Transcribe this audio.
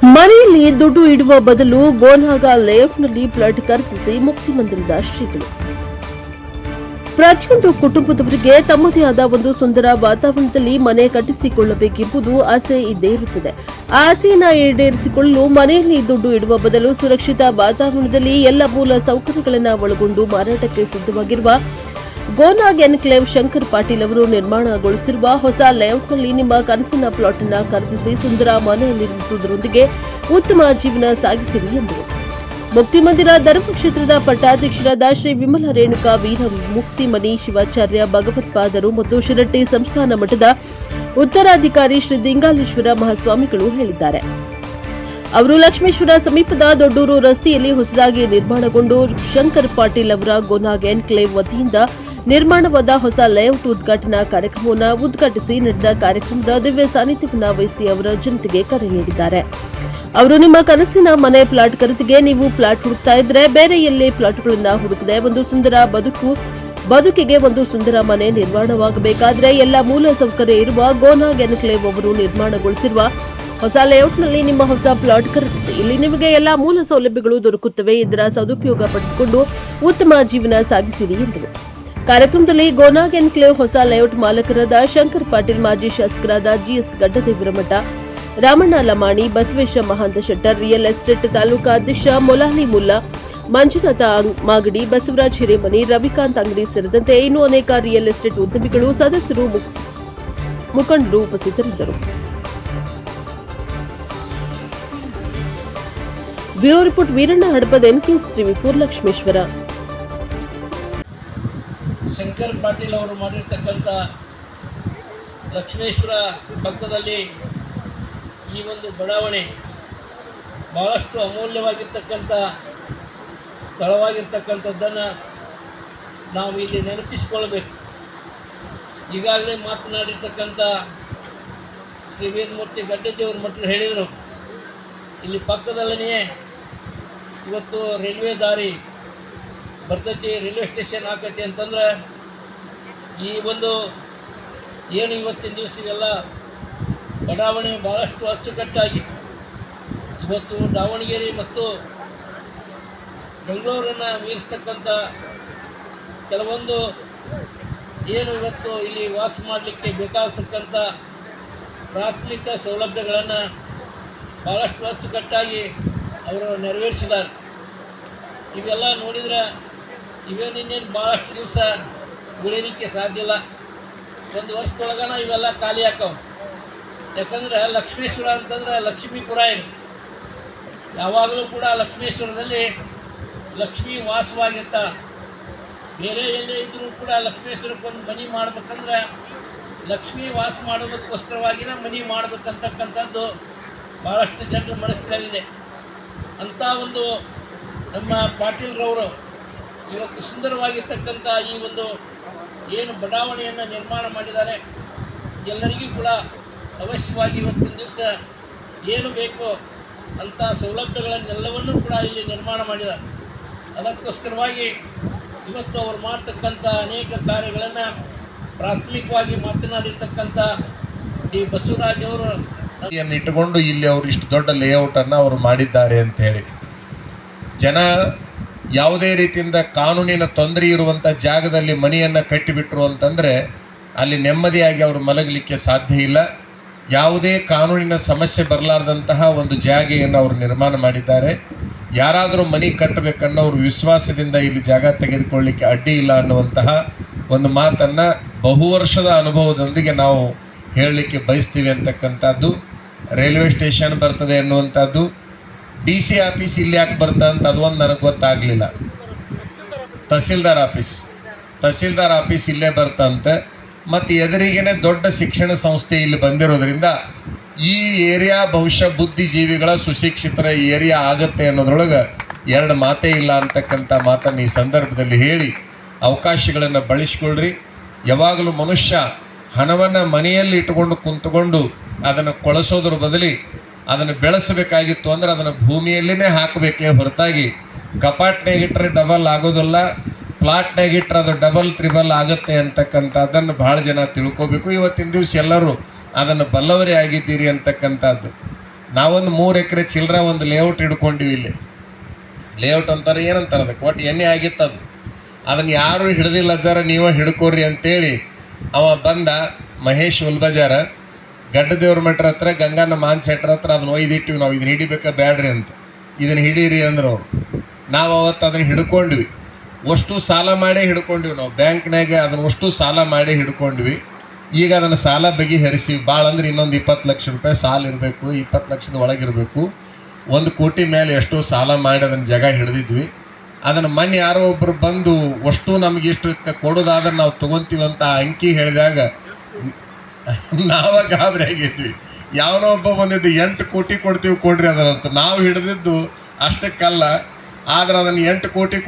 ಮನೆಯಲ್ಲಿ ದುಡ್ಡು ಇಡುವ ಬದಲು ಗೋನಾಗ ಲೇಔಟ್ನಲ್ಲಿ ಪ್ಲಾಟ್ ಖರೀದಿಸಿ ಮುಕ್ತಿ ಮಂದಿರದ ಶ್ರೀಗಳು. ಪ್ರತಿಯೊಂದು ಕುಟುಂಬದವರಿಗೆ ತಮ್ಮದೇ ಆದ ಒಂದು ಸುಂದರ ವಾತಾವರಣದಲ್ಲಿ ಮನೆ ಕಟ್ಟಿಸಿಕೊಳ್ಳಬೇಕೆಂಬುದು ಆಸೆ ಇದ್ದೇ ಇರುತ್ತದೆ. ಆ ಆಸೆಯನ್ನು ಈಡೇರಿಸಿಕೊಳ್ಳಲು ಮನೆಯಲ್ಲಿ ದುಡ್ಡು ಇಡುವ ಬದಲು ಸುರಕ್ಷಿತ ವಾತಾವರಣದಲ್ಲಿ ಎಲ್ಲ ಮೂಲ ಸೌಕರ್ಯಗಳನ್ನು ಒಳಗೊಂಡು ಮಾರಾಟಕ್ಕೆ ಸಿದ್ಧವಾಗಿರುವ ಗೋನಾಗ್ ಎನ್ಕ್ಲೇವ್ ಶಂಕರ್ ಪಾಟೀಲ್ ಅವರು ನಿರ್ಮಾಣಗೊಳಿಸಿರುವ ಹೊಸ ಲೇಔಟ್ನಲ್ಲಿ ನಿಮ್ಮ ಕನಸಿನ ಪ್ಲಾಟ್ ಅನ್ನು ಖರೀದಿಸಿ ಸುಂದರ ಮನೆ ನಿರ್ಮಿಸುವುದರೊಂದಿಗೆ ಉತ್ತಮ ಜೀವನ ಸಾಗಿಸಿರಿ ಎಂದರು. ಮುಕ್ತಿ ಮಂದಿರ ಧರ್ಮಕ್ಷೇತ್ರದ ಪಟ್ಟಾಧ್ಯಕ್ಷರಾದ ಶ್ರೀ ವಿಮಲ ರೇಣುಕಾ ವೀರ ಮುಕ್ತಿಮನಿ ಶಿವಾಚಾರ್ಯ ಭಗವತ್ಪಾದರು ಮತ್ತು ಶಿರಟ್ಟಿ ಸಂಸ್ಥಾನ ಮಠದ ಉತ್ತರಾಧಿಕಾರಿ ಶ್ರೀ ದಿಂಗಾಲೇಶ್ವರ ಮಹಾಸ್ವಾಮಿಗಳು ಹೇಳಿದ್ದಾರೆ. ಅವರು ಲಕ್ಷ್ಮೇಶ್ವರ ಸಮೀಪದ ದೊಡ್ಡೂರು ರಸ್ತೆಯಲ್ಲಿ ಹೊಸದಾಗಿ ನಿರ್ಮಾಣಗೊಂಡು ಶಂಕರ್ ಪಾಟೀಲ್ ಅವರ ಗೋನಾಗ್ ಎನ್ಕ್ಲೇವ್ ವತಿಯಿಂದ ನಿರ್ಮಾಣವಾದ ಹೊಸ ಲೇಔಟ್ ಉದ್ಘಾಟನಾ ಕಾರ್ಯಕ್ರಮವನ್ನು ಉದ್ಘಾಟಿಸಿ ನಡೆದ ಕಾರ್ಯಕ್ರಮದ ದಿವ್ಯ ಸಾನ್ನಿಧ್ಯವನ್ನು ವಹಿಸಿ ಅವರ ಜನತೆಗೆ ಕರೆ ನೀಡಿದ್ದಾರೆ. ಅವರು ನಿಮ್ಮ ಕನಸಿನ ಮನೆ ಪ್ಲಾಟ್ ಖರೀದಿಗೆ ನೀವು ಪ್ಲಾಟ್ ಹುಡುಕ್ತಾ ಇದ್ರೆ ಬೇರೆ ಎಲ್ಲಿ ಪ್ಲಾಟ್ಗಳನ್ನ ಹುಡುಕದೆ ಒಂದು ಸುಂದರ ಬದುಕಿಗೆ ಒಂದು ಸುಂದರ ಮನೆ ನಿರ್ಮಾಣವಾಗಬೇಕಾದ್ರೆ ಎಲ್ಲ ಮೂಲ ಸೌಕರ್ಯ ಇರುವ ಗೋನಾಗ್ ಎನ್ಕ್ಲೇವ್ ಅವರು ನಿರ್ಮಾಣಗೊಳಿಸಿರುವ ಹೊಸ ಲೇಔಟ್ನಲ್ಲಿ ನಿಮ್ಮ ಹೊಸ ಪ್ಲಾಟ್ ಖರೀದಿಸಿ. ಇಲ್ಲಿ ನಿಮಗೆ ಎಲ್ಲಾ ಮೂಲ ಸೌಲಭ್ಯಗಳು ದೊರಕುತ್ತವೆ. ಇದರ ಸದುಪಯೋಗ ಪಡೆದುಕೊಂಡು ಉತ್ತಮ ಜೀವನ ಸಾಗಿಸಿರಿ ಎಂದರು. ಕಾರ್ಯಕ್ರಮದಲ್ಲಿ ಗೋನಾಗ್ ಎನ್ಕ್ಲೇವ್ ಹೊಸ ಲೇಔಟ್ ಮಾಲಕರಾದ ಶಂಕರ್ ಪಾಟೀಲ್, ಮಾಜಿ ಶಾಸಕರಾದ GS Gaddadevaramath, Ramanna Lamani, Basavesha Mahanta Shettar, real estate taluka ಅಧ್ಯಕ್ಷ ಮೊಲಾಲಿ ಮುಲ್ಲಾ, ಮಂಜುನಾಥ ಮಾಗಡಿ, ಬಸವರಾಜ್ ಹಿರೇಮನಿ, ರವಿಕಾಂತ್ ಅಂಗಡಿ ಸೇರಿದಂತೆ ಇನ್ನೂ ಅನೇಕ ರಿಯಲ್ ಎಸ್ಟೇಟ್ ಉದ್ಯಮಿಗಳು, ಸದಸ್ಯರು, ಮುಖಂಡರು ಉಪಸ್ಥಿತರಿದ್ದರು. Bureau report Veeranna Hadapada, NKS TV 4 Lakshmeshwar. Shankar Patil ಅವರು ಮಾಡಿರ್ತಕ್ಕಂಥ ಲಕ್ಷ್ಮೇಶ್ವರ ಪಕ್ಕದಲ್ಲಿ ಈ ಒಂದು ಬಡಾವಣೆ ಭಾಳಷ್ಟು ಅಮೂಲ್ಯವಾಗಿರ್ತಕ್ಕಂಥ ಸ್ಥಳವಾಗಿರ್ತಕ್ಕಂಥದ್ದನ್ನು ನಾವು ಇಲ್ಲಿ ನೆನಪಿಸಿಕೊಳ್ಬೇಕು. ಈಗಾಗಲೇ ಮಾತನಾಡಿರ್ತಕ್ಕಂಥ ಶ್ರೀ ವೇದಮೂರ್ತಿ ಗಡ್ಡದೇವ್ರ ಮಠರು ಹೇಳಿದರು, ಇಲ್ಲಿ ಪಕ್ಕದಲ್ಲೇ ಇವತ್ತು ರೈಲ್ವೆ ದಾರಿ ಬರ್ತೈತಿ, ರೈಲ್ವೆ ಸ್ಟೇಷನ್ ಆಕೈತಿ ಅಂತಂದ್ರೆ ಈ ಒಂದು ಏನು ಇವತ್ತಿನ ದಿವಸ ಇವೆಲ್ಲ ಬಡಾವಣೆ ಭಾಳಷ್ಟು ಅಚ್ಚುಕಟ್ಟಾಗಿ ಇವತ್ತು ದಾವಣಗೆರೆ ಮತ್ತು ಬೆಂಗಳೂರನ್ನು ಮೀರಿಸ್ತಕ್ಕಂಥ ಕೆಲವೊಂದು ಏನು ಇವತ್ತು ಇಲ್ಲಿ ವಾಸ ಮಾಡಲಿಕ್ಕೆ ಬೇಕಾಗತಕ್ಕಂಥ ಪ್ರಾಥಮಿಕ ಸೌಲಭ್ಯಗಳನ್ನು ಭಾಳಷ್ಟು ಅಚ್ಚುಕಟ್ಟಾಗಿ ಅವರು ನೆರವೇರಿಸಿದ್ದಾರೆ. ಇವೆಲ್ಲ ನೋಡಿದರೆ ಇವೇನೇನು ಭಾಳಷ್ಟು ದಿವಸ ಉಳಿಲಿಕ್ಕೆ ಸಾಧ್ಯ ಇಲ್ಲ. ಒಂದು ವರ್ಷದೊಳಗನ ಇವೆಲ್ಲ ಖಾಲಿ ಹಾಕವು. ಯಾಕಂದ್ರೆ ಲಕ್ಷ್ಮೇಶ್ವರ ಅಂತಂದ್ರೆ ಲಕ್ಷ್ಮೀಪುರ ಏನು, ಯಾವಾಗಲೂ ಕೂಡ ಲಕ್ಷ್ಮೇಶ್ವರದಲ್ಲಿ ಲಕ್ಷ್ಮೀ ವಾಸವಾಗಿರ್ತಾಳೆ. ಬೇರೆ ಎಲ್ಲೇ ಇದ್ದರೂ ಕೂಡ ಲಕ್ಷ್ಮೇಶ್ವರಕ್ಕೊಂದು ಮನೆ ಮಾಡ್ಬೇಕಂದ್ರೆ ಲಕ್ಷ್ಮೀ ವಾಸ ಮಾಡೋದಕ್ಕೋಸ್ಕರವಾಗಿನ ಮನೆ ಮಾಡ್ಬೇಕಂತಕ್ಕಂಥದ್ದು ಭಾಳಷ್ಟು ಜನರ ಮನಸ್ಸಿನಲ್ಲಿದೆ. ಅಂಥ ಒಂದು ನಮ್ಮ ಪಾಟೀಲ್ರವರು ಇವತ್ತು ಸುಂದರವಾಗಿರ್ತಕ್ಕಂಥ ಈ ಒಂದು ಏನು ಬಡಾವಣೆಯನ್ನು ನಿರ್ಮಾಣ ಮಾಡಿದ್ದಾರೆ, ಎಲ್ಲರಿಗೂ ಕೂಡ ಅವಶ್ಯವಾಗಿ ಇವತ್ತಿನ ದಿವಸ ಏನು ಬೇಕೋ ಅಂಥ ಸೌಲಭ್ಯಗಳನ್ನೆಲ್ಲವನ್ನೂ ಕೂಡ ಇಲ್ಲಿ ನಿರ್ಮಾಣ ಮಾಡಿದ್ದಾರೆ. ಅದಕ್ಕೋಸ್ಕರವಾಗಿ ಇವತ್ತು ಅವರು ಮಾಡ್ತಕ್ಕಂಥ ಅನೇಕ ಕಾರ್ಯಗಳನ್ನು ಪ್ರಾಥಮಿಕವಾಗಿ ಮಾತನಾಡಿರ್ತಕ್ಕಂಥ ಡಿ ಬಸವರಾಜ್ ಅವರು ಇಟ್ಟುಕೊಂಡು ಇಲ್ಲಿ ಅವರು ಇಷ್ಟು ದೊಡ್ಡ ಲೇಔಟನ್ನು ಅವರು ಮಾಡಿದ್ದಾರೆ ಅಂತ ಹೇಳಿ, ಜನ ಯಾವುದೇ ರೀತಿಯಿಂದ ಕಾನೂನಿನ ತೊಂದರೆ ಇರುವಂಥ ಜಾಗದಲ್ಲಿ ಮನೆಯನ್ನು ಕಟ್ಟಿಬಿಟ್ರು ಅಂತಂದರೆ ಅಲ್ಲಿ ನೆಮ್ಮದಿಯಾಗಿ ಅವರು ಮಲಗಲಿಕ್ಕೆ ಸಾಧ್ಯ ಇಲ್ಲ. ಯಾವುದೇ ಕಾನೂನಿನ ಸಮಸ್ಯೆ ಬರಲಾರ್ದಂತಹ ಒಂದು ಜಾಗೆಯನ್ನು ಅವರು ನಿರ್ಮಾಣ ಮಾಡಿದ್ದಾರೆ. ಯಾರಾದರೂ ಮನೆ ಕಟ್ಟಬೇಕನ್ನೋ ಅವ್ರ ವಿಶ್ವಾಸದಿಂದ ಇಲ್ಲಿ ಜಾಗ ತೆಗೆದುಕೊಳ್ಳಲಿಕ್ಕೆ ಅಡ್ಡಿ ಇಲ್ಲ ಅನ್ನುವಂತಹ ಒಂದು ಮಾತನ್ನು ಬಹು ವರ್ಷದ ಅನುಭವದೊಂದಿಗೆ ನಾವು ಹೇಳಲಿಕ್ಕೆ ಬಯಸ್ತೀವಿ ಅಂತಕ್ಕಂಥದ್ದು. ರೈಲ್ವೆ ಸ್ಟೇಷನ್ ಬರ್ತದೆ ಅನ್ನುವಂಥದ್ದು, DC ಆಫೀಸ್ ಇಲ್ಲಿ ಯಾಕೆ ಬರ್ತಾ ಅಂತ ಅದೊಂದು ನನಗೆ ಗೊತ್ತಾಗಲಿಲ್ಲ. ತಹಸೀಲ್ದಾರ್ ಆಫೀಸ್ ಇಲ್ಲೇ ಬರ್ತಂತೆ. ಮತ್ತು ಎದುರಿಗೇ ದೊಡ್ಡ ಶಿಕ್ಷಣ ಸಂಸ್ಥೆ ಇಲ್ಲಿ ಬಂದಿರೋದ್ರಿಂದ ಈ ಏರಿಯಾ ಬಹುಶಃ ಬುದ್ಧಿಜೀವಿಗಳ ಸುಶಿಕ್ಷಿತರ ಏರಿಯಾ ಆಗುತ್ತೆ ಅನ್ನೋದ್ರೊಳಗೆ ಎರಡು ಮಾತೇ ಇಲ್ಲ ಅಂತಕ್ಕಂಥ ಮಾತನ್ನು ಈ ಸಂದರ್ಭದಲ್ಲಿ ಹೇಳಿ ಅವಕಾಶಗಳನ್ನು ಬಳಸಿಕೊಳ್ಳ್ರಿ. ಯಾವಾಗಲೂ ಮನುಷ್ಯ ಹಣವನ್ನು ಮನೆಯಲ್ಲಿ ಇಟ್ಟುಕೊಂಡು ಕುಂತ್ಕೊಂಡು ಅದನ್ನು ಕೊಳಸೋದ್ರ ಬದಲಿ ಅದನ್ನು ಬೆಳೆಸಬೇಕಾಗಿತ್ತು ಅಂದರೆ ಅದನ್ನು ಭೂಮಿಯಲ್ಲೇ ಹಾಕಬೇಕೇ ಹೊರತಾಗಿ ಕಪಾಟ್ನಾಗಿಟ್ಟರೆ ಡಬಲ್ ಆಗೋದಿಲ್ಲ, ಪ್ಲಾಟ್ನಾಗಿಟ್ಟರೆ ಅದು ಡಬಲ್ ತ್ರಿಬಲ್ ಆಗುತ್ತೆ ಅಂತಕ್ಕಂಥದ್ದನ್ನು ಭಾಳ ಜನ ತಿಳ್ಕೋಬೇಕು. ಇವತ್ತಿನ ದಿವಸ ಎಲ್ಲರೂ ಅದನ್ನು ಬಲ್ಲವರೇ ಆಗಿದ್ದೀರಿ ಅಂತಕ್ಕಂಥದ್ದು. ನಾವೊಂದು 3 ಎಕರೆ ಚಿಲ್ಲರ ಒಂದು ಲೇಔಟ್ ಹಿಡ್ಕೊಂಡಿವಿ. ಇಲ್ಲಿ ಲೇಔಟ್ ಅಂತಾರೆ, ಏನಂತಾರೆ ಅದಕ್ಕೆ, ಒಟ್ಟು ಎಣ್ಣೆ ಆಗಿತ್ತು ಅದು. ಅದನ್ನು ಯಾರು ಹಿಡ್ದಿಲ್ಲ ಜರ ನೀವೇ ಹಿಡ್ಕೋರಿ ಅಂತೇಳಿ ಅವ ಬಂದ, ಮಹೇಶ್ ಉಲ್ಬಜಾರ, ಗಡ್ಡದೇವ್ರ ಮಠರ ಹತ್ರ, ಗಂಗಣ್ಣ ಮಾನ್ ಸೆಟ್ರ ಹತ್ರ ಅದನ್ನ ಒಯ್ದಿಟ್ಟಿವಿ. ನಾವು ಇದನ್ನ ಹಿಡಿಬೇಕಾ ಬ್ಯಾಡ್ರಿ ಅಂತ, ಇದನ್ನು ಹಿಡೀರಿ ಅಂದ್ರೆ ಅವ್ರು. ನಾವು ಅವತ್ತು ಅದನ್ನು ಹಿಡ್ಕೊಂಡ್ವಿ. ಅಷ್ಟು ಸಾಲ ಮಾಡೇ ಹಿಡ್ಕೊಂಡಿವಿ ನಾವು, ಬ್ಯಾಂಕ್ನಾಗೆ ಅದನ್ನು ಅಷ್ಟು ಸಾಲ ಮಾಡೇ ಹಿಡ್ಕೊಂಡ್ವಿ. ಈಗ ಅದನ್ನು ಸಾಲ ಬಗೆಹರಿಸಿವಿ. ಭಾಳ ಅಂದ್ರೆ ಇನ್ನೊಂದು 20 ಲಕ್ಷ ರೂಪಾಯಿ ಸಾಲ ಇರಬೇಕು, 20 ಲಕ್ಷದ ಒಳಗಿರಬೇಕು. 1 ಕೋಟಿ ಮೇಲೆ ಎಷ್ಟೋ ಸಾಲ ಮಾಡಿ ಅದನ್ನು ಜಾಗ ಹಿಡಿದಿದ್ವಿ. ಅದನ್ನು ಮೊನ್ನೆ ಯಾರೋ ಒಬ್ಬರು ಬಂದು ಅಷ್ಟು ನಮಗೆ ಇಷ್ಟು ಕೊಡೋದಾದ್ರೆ ನಾವು ತೊಗೊತೀವಿ ಅಂತ ಅಂಕಿ ಹೇಳಿದಾಗ ನಾವ ಗಾಬರಿ ಆಗಿದ್ವಿ. ಯಾವನೋ ಒಬ್ಬ ಬಂದಿದ್ದು 8 ಕೋಟಿ ಕೊಡ್ತೀವಿ ಕೊಡ್ರಿ ಅದರಂತ. ನಾವು ಹಿಡಿದಿದ್ದು ಅಷ್ಟಕ್ಕಲ್ಲ, ಆದ್ರೆ ಅದನ್ನು 8 ಕೋಟಿ ಕೊಡ್ತೀವಿ